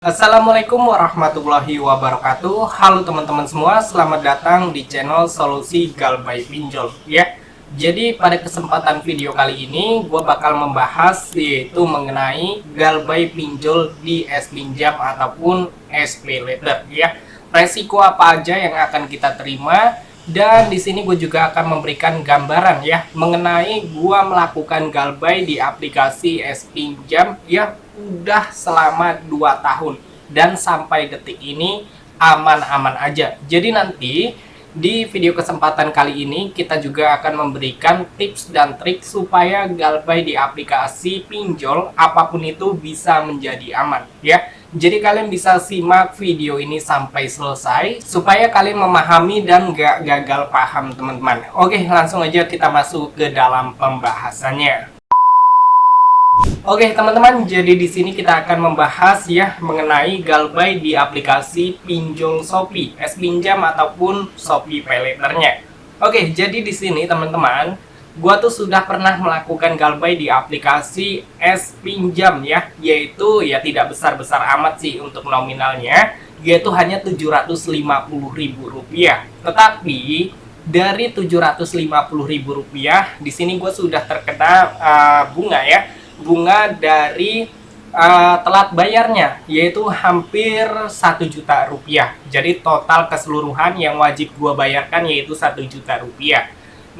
Assalamualaikum warahmatullahi wabarakatuh. Halo teman-teman semua, selamat datang di channel Solusi Galbay Pinjol ya. Jadi pada kesempatan video kali ini gue bakal membahas yaitu mengenai galbay pinjol di S-Pinjam ataupun SPayLater ya. Resiko apa aja yang akan kita terima, dan di sini gue juga akan memberikan gambaran ya mengenai gue melakukan galbay di aplikasi S-Pinjam ya udah selama 2 tahun dan sampai detik ini aman-aman aja. Jadi nanti di video kesempatan kali ini kita juga akan memberikan tips dan trik supaya galbay di aplikasi pinjol apapun itu bisa menjadi aman ya. Jadi kalian bisa simak video ini sampai selesai supaya kalian memahami dan gak gagal paham teman-teman. Oke, langsung aja kita masuk ke dalam pembahasannya. Oke teman-teman, jadi di sini kita akan membahas ya mengenai galbay di aplikasi pinjol Shopee, S-Pinjam ataupun Shopee PayLater-nya. Oke, jadi di sini teman-teman, gua tuh sudah pernah melakukan galbay di aplikasi S-Pinjam ya, yaitu ya tidak besar-besar amat sih untuk nominalnya, yaitu hanya Rp750.000. Tetapi dari Rp750.000 di sini gua sudah terkena bunga ya. Bunga dari telat bayarnya, yaitu hampir Rp1.000.000. Jadi total keseluruhan yang wajib gua bayarkan yaitu Rp1.000.000.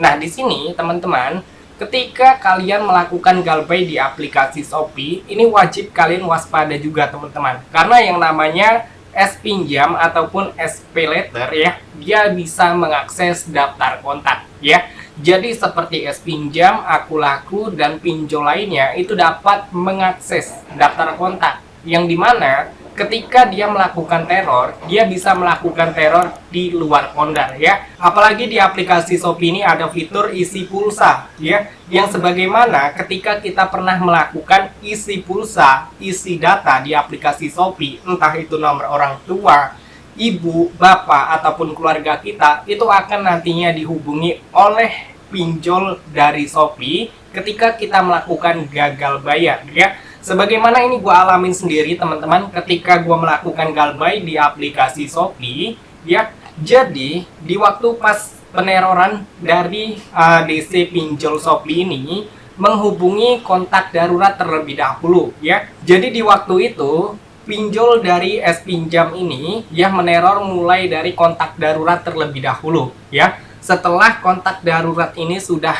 Nah, di sini teman-teman, ketika kalian melakukan galbay di aplikasi Shopee, ini wajib kalian waspada juga teman-teman. Karena yang namanya S-Pinjam ataupun SPayLater ya, dia bisa mengakses daftar kontak ya. Jadi seperti S-Pinjam, Akulaku, dan pinjol lainnya itu dapat mengakses daftar kontak, yang dimana ketika dia melakukan teror, dia bisa melakukan teror di luar kondar ya. Apalagi di aplikasi Shopee ini ada fitur isi pulsa ya, yang sebagaimana ketika kita pernah melakukan isi pulsa, isi data di aplikasi Shopee, entah itu nomor orang tua, ibu, bapak, ataupun keluarga kita, itu akan nantinya dihubungi oleh pinjol dari Shopee ketika kita melakukan gagal bayar ya. Sebagaimana ini gua alamin sendiri teman-teman ketika gua melakukan galbay di aplikasi Shopee ya. Jadi di waktu pas peneroran dari DC pinjol Shopee ini menghubungi kontak darurat terlebih dahulu ya. Jadi di waktu itu pinjol dari S-Pinjam ini ya meneror mulai dari kontak darurat terlebih dahulu ya. Setelah kontak darurat ini sudah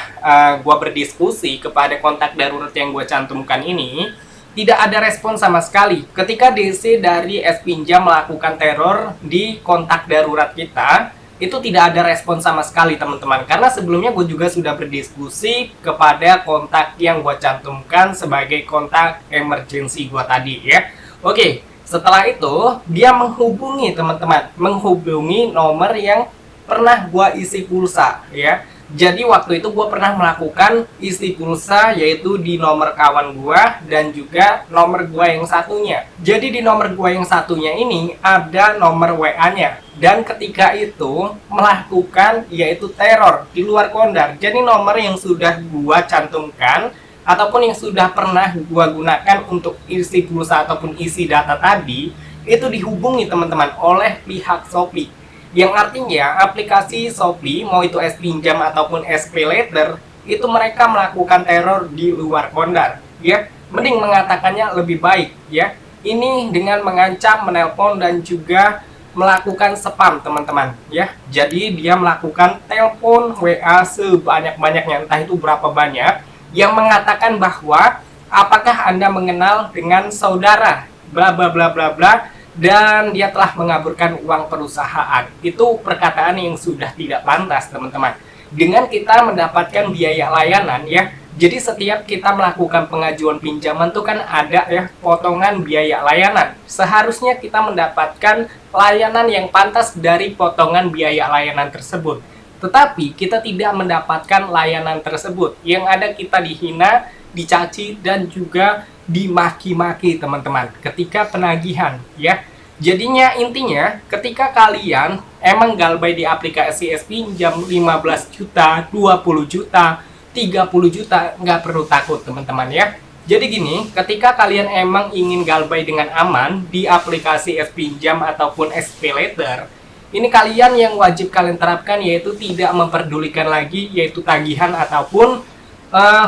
gua berdiskusi kepada kontak darurat yang gua cantumkan ini, tidak ada respon sama sekali. Ketika DC dari S-Pinjam melakukan teror di kontak darurat kita, itu tidak ada respon sama sekali teman-teman. Karena sebelumnya gue juga sudah berdiskusi kepada kontak yang gue cantumkan sebagai kontak emergency gue tadi ya. Oke, setelah itu dia menghubungi teman-teman, menghubungi nomor yang pernah gua isi pulsa ya. Jadi waktu itu gua pernah melakukan isi pulsa yaitu di nomor kawan gua dan juga nomor gua yang satunya. Jadi di nomor gua yang satunya ini ada nomor WA-nya, dan ketika itu melakukan yaitu teror di luar kondar. Jadi nomor yang sudah gua cantumkan ataupun yang sudah pernah gua gunakan untuk isi pulsa ataupun isi data tadi itu dihubungi teman-teman oleh pihak Shopee. Yang artinya aplikasi Shopee, mau itu S-Pinjam ataupun SPayLater, itu mereka melakukan teror di luar kondar ya. Mending mengatakannya lebih baik ya. Ini dengan mengancam, menelpon, dan juga melakukan spam teman-teman ya. Jadi dia melakukan telepon, WA sebanyak-banyaknya, entah itu berapa banyak, yang mengatakan bahwa apakah Anda mengenal dengan saudara bla bla bla bla bla, dan dia telah mengaburkan uang perusahaan. Itu perkataan yang sudah tidak pantas teman-teman. Dengan kita mendapatkan biaya layanan ya, jadi setiap kita melakukan pengajuan pinjaman itu kan ada ya potongan biaya layanan. Seharusnya kita mendapatkan layanan yang pantas dari potongan biaya layanan tersebut. Tetapi kita tidak mendapatkan layanan tersebut. Yang ada kita dihina, dicaci, dan juga dimaki-maki teman-teman ketika penagihan ya. Jadinya intinya ketika kalian emang galbay di aplikasi S-Pinjam 15 juta, 20 juta, 30 juta, nggak perlu takut teman-teman ya. Jadi gini, ketika kalian emang ingin galbay dengan aman di aplikasi S-Pinjam ataupun SPayLater, ini kalian yang wajib kalian terapkan yaitu tidak memperdulikan lagi yaitu tagihan ataupun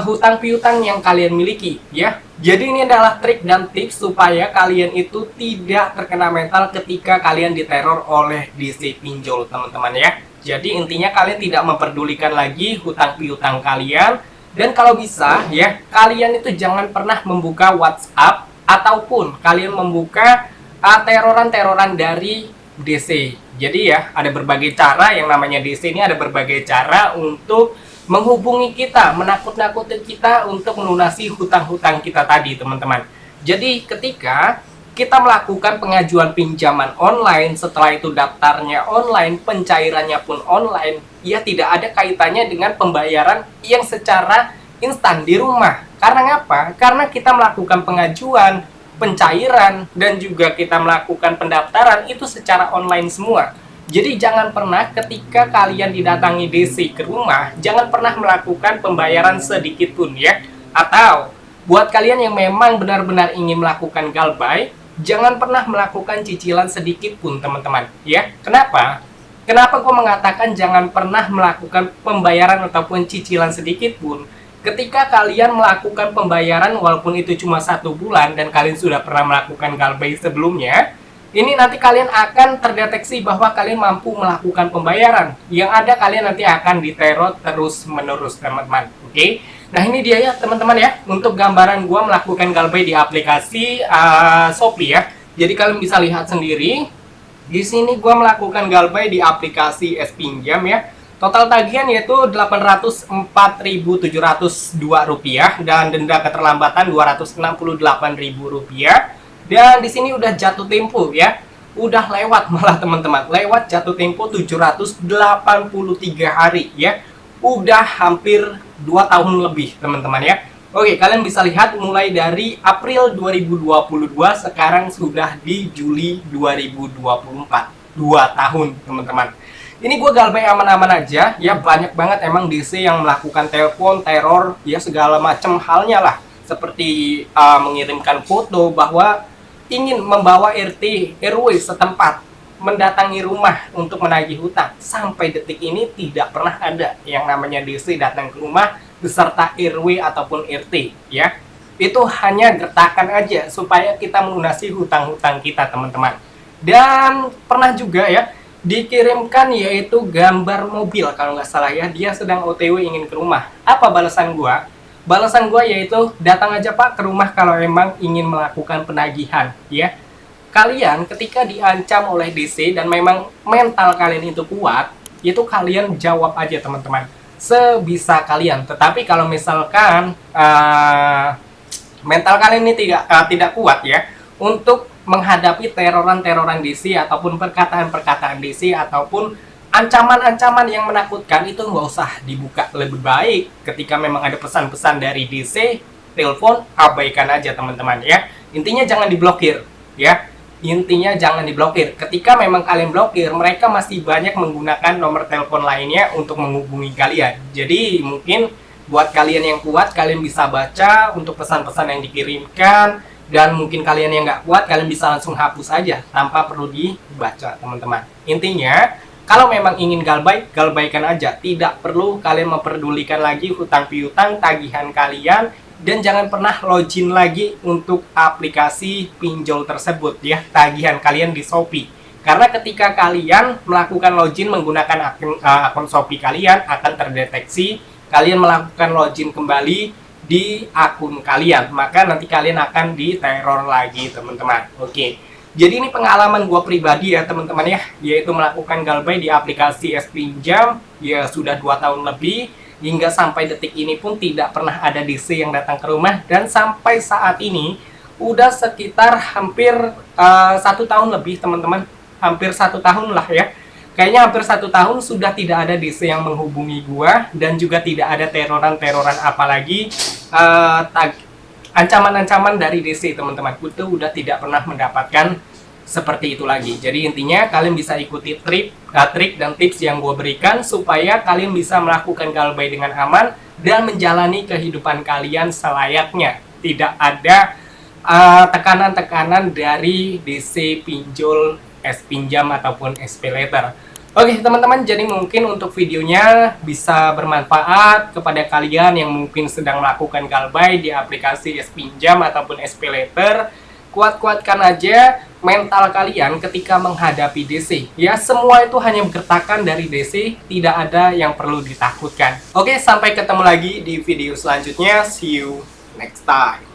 hutang piutang yang kalian miliki ya. Jadi ini adalah trik dan tips supaya kalian itu tidak terkena mental ketika kalian diteror oleh DC pinjol, teman-teman ya. Jadi intinya kalian tidak memperdulikan lagi hutang piutang kalian. Dan kalau bisa ya, kalian itu jangan pernah membuka WhatsApp ataupun kalian membuka teroran-teroran dari DC. Jadi ya, ada berbagai cara, yang namanya DC ini ada berbagai cara untuk menghubungi kita, menakut-nakuti kita untuk melunasi hutang-hutang kita tadi, teman-teman. Jadi ketika kita melakukan pengajuan pinjaman online, setelah itu daftarnya online, pencairannya pun online, ya tidak ada kaitannya dengan pembayaran yang secara instan di rumah. Karena ngapa? Karena kita melakukan pengajuan, pencairan, dan juga kita melakukan pendaftaran itu secara online semua. Jadi jangan pernah ketika kalian didatangi DC ke rumah, jangan pernah melakukan pembayaran sedikit pun ya. Atau buat kalian yang memang benar-benar ingin melakukan galbay, jangan pernah melakukan cicilan sedikit pun, teman-teman ya. Kenapa? Kenapa gue mengatakan jangan pernah melakukan pembayaran ataupun cicilan sedikit pun? Ketika kalian melakukan pembayaran walaupun itu cuma 1 bulan dan kalian sudah pernah melakukan galbay sebelumnya, ini nanti kalian akan terdeteksi bahwa kalian mampu melakukan pembayaran. Yang ada kalian nanti akan diteror terus-menerus, teman-teman. Oke? Nah ini dia ya teman-teman ya, untuk gambaran gua melakukan galbay di aplikasi Shopee ya. Jadi kalian bisa lihat sendiri. Di sini gua melakukan galbay di aplikasi S-Pinjam ya. Total tagihan yaitu Rp804.702 dan denda keterlambatan Rp268.000. Dan di sini udah jatuh tempo ya. Udah lewat malah teman-teman. Lewat jatuh tempo 783 hari ya. Udah hampir 2 tahun lebih, teman-teman ya. Oke, kalian bisa lihat mulai dari April 2022 sekarang sudah di Juli 2024. 2 tahun, teman-teman. Ini gue galbay aman-aman aja ya, banyak banget emang DC yang melakukan telepon, teror, ya segala macam halnya lah. Seperti mengirimkan foto bahwa ingin membawa RT RW setempat mendatangi rumah untuk menagih hutang. Sampai detik ini tidak pernah ada yang namanya DC datang ke rumah beserta RW ataupun RT ya. Itu hanya gertakan aja supaya kita melunasi hutang-hutang kita, teman-teman. Dan pernah juga ya dikirimkan yaitu gambar mobil kalau nggak salah ya, dia sedang OTW ingin ke rumah. Apa balasan gua? Balasan gua yaitu datang aja Pak ke rumah kalau emang ingin melakukan penagihan ya. Kalian ketika diancam oleh DC dan memang mental kalian itu kuat, itu kalian jawab aja teman-teman sebisa kalian. Tetapi kalau misalkan mental kalian ini tidak kuat ya untuk menghadapi teroran-teroran DC ataupun perkataan-perkataan DC ataupun ancaman-ancaman yang menakutkan, itu nggak usah dibuka. Lebih baik ketika memang ada pesan-pesan dari DC, telepon, abaikan aja teman-teman ya. Intinya jangan diblokir ya. Intinya jangan diblokir. Ketika memang kalian blokir, mereka masih banyak menggunakan nomor telepon lainnya untuk menghubungi kalian. Jadi mungkin buat kalian yang kuat, kalian bisa baca untuk pesan-pesan yang dikirimkan. Dan mungkin kalian yang nggak kuat, kalian bisa langsung hapus aja tanpa perlu dibaca, teman-teman. Intinya, kalau memang ingin galbay, galbaykan aja. Tidak perlu kalian memperdulikan lagi hutang piutang, tagihan kalian. Dan jangan pernah login lagi untuk aplikasi pinjol tersebut ya, tagihan kalian di Shopee. Karena ketika kalian melakukan login menggunakan akun Shopee kalian, akan terdeteksi kalian melakukan login kembali di akun kalian, maka nanti kalian akan diteror lagi, teman-teman. Oke, jadi ini pengalaman gue pribadi ya teman-teman ya, yaitu melakukan galbay di aplikasi S-Pinjam ya sudah 2 tahun lebih. Hingga sampai detik ini pun tidak pernah ada DC yang datang ke rumah. Dan sampai saat ini udah sekitar hampir 1 tahun lebih, teman-teman. Hampir 1 tahun lah ya. Kayaknya hampir 1 tahun sudah tidak ada DC yang menghubungi gua. Dan juga tidak ada teroran-teroran apalagi ancaman-ancaman dari DC, teman-teman. Itu udah tidak pernah mendapatkan seperti itu lagi. Jadi intinya kalian bisa ikuti trik dan tips yang gue berikan supaya kalian bisa melakukan galbay dengan aman dan menjalani kehidupan kalian selayaknya. tidak ada tekanan-tekanan dari DC pinjol, pinjam ataupun pay later. Oke teman-teman, jadi mungkin untuk videonya bisa bermanfaat kepada kalian yang mungkin sedang melakukan galbay di aplikasi pinjam ataupun pay later. Kuat-kuatkan aja mental kalian ketika menghadapi DC. Ya, semua itu hanya gertakan dari DC, tidak ada yang perlu ditakutkan. Oke, sampai ketemu lagi di video selanjutnya. See you next time.